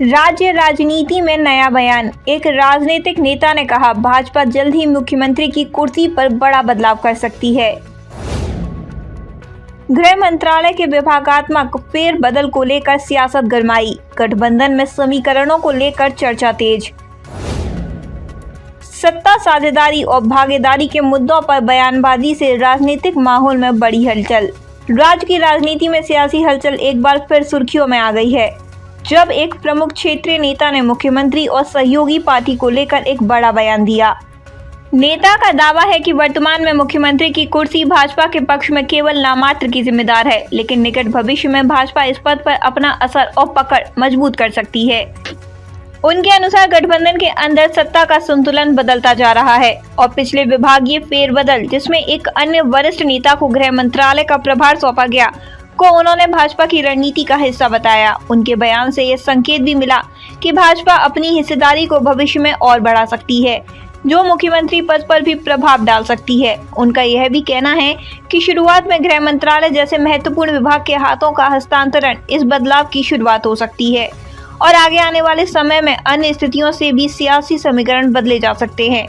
राज्य राजनीति में नया बयान। एक राजनीतिक नेता ने कहा, भाजपा जल्द ही मुख्यमंत्री की कुर्सी पर बड़ा बदलाव कर सकती है। गृह मंत्रालय के विभागात्मक फेरबदल को लेकर सियासत गरमाई। गठबंधन में समीकरणों को लेकर चर्चा तेज। सत्ता साझेदारी और भागीदारी के मुद्दों पर बयानबाजी से राजनीतिक माहौल में बड़ी हलचल। राज्य की राजनीति में सियासी हलचल एक बार फिर सुर्खियों में आ गई है, जब एक प्रमुख क्षेत्रीय नेता ने मुख्यमंत्री और सहयोगी पार्टी को लेकर एक बड़ा बयान दिया। नेता का दावा है कि वर्तमान में मुख्यमंत्री की कुर्सी भाजपा के पक्ष में केवल नामात्र की जिम्मेदार है, लेकिन निकट भविष्य में भाजपा इस पद पर अपना असर और पकड़ मजबूत कर सकती है। उनके अनुसार गठबंधन के अंदर सत्ता का संतुलन बदलता जा रहा है और पिछले विभागीय फेरबदल, जिसमें एक अन्य वरिष्ठ नेता को गृह मंत्रालय का प्रभार सौंपा गया, को उन्होंने भाजपा की रणनीति का हिस्सा बताया। उनके बयान से यह संकेत भी मिला कि भाजपा अपनी हिस्सेदारी को भविष्य में और बढ़ा सकती है, जो मुख्यमंत्री पद पर भी प्रभाव डाल सकती है। उनका यह भी कहना है कि शुरुआत में गृह मंत्रालय जैसे महत्वपूर्ण विभाग के हाथों का हस्तांतरण इस बदलाव की शुरुआत हो सकती है और आगे आने वाले समय में अन्य स्थितियों से भी सियासी समीकरण बदले जा सकते हैं।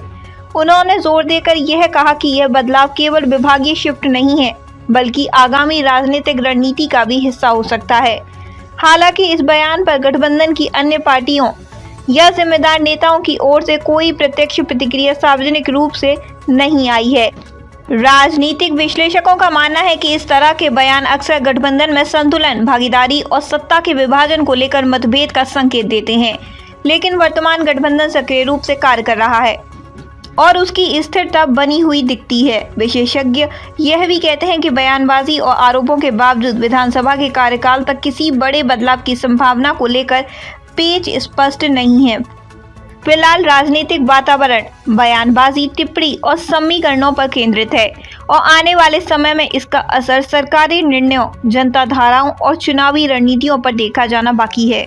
उन्होंने जोर देकर यह कहा कि यह बदलाव केवल विभागीय शिफ्ट नहीं है, बल्कि आगामी राजनीतिक रणनीति का भी हिस्सा हो सकता है। हालांकि इस बयान पर गठबंधन की अन्य पार्टियों या जिम्मेदार नेताओं की ओर से कोई प्रत्यक्ष प्रतिक्रिया सार्वजनिक रूप से नहीं आई है। राजनीतिक विश्लेषकों का मानना है कि इस तरह के बयान अक्सर गठबंधन में संतुलन, भागीदारी और सत्ता के विभाजन को लेकर मतभेद का संकेत देते हैं, लेकिन वर्तमान गठबंधन सक्रिय रूप से कार्य कर रहा है और उसकी स्थिरता बनी हुई दिखती है। विशेषज्ञ यह भी कहते हैं कि बयानबाजी और आरोपों के बावजूद विधानसभा के कार्यकाल तक किसी बड़े बदलाव की संभावना को लेकर पेच स्पष्ट नहीं है। फिलहाल राजनीतिक वातावरण बयानबाजी, टिप्पणी और समीकरणों पर केंद्रित है और आने वाले समय में इसका असर सरकारी निर्णयों, जनता धाराओं और चुनावी रणनीतियों पर देखा जाना बाकी है।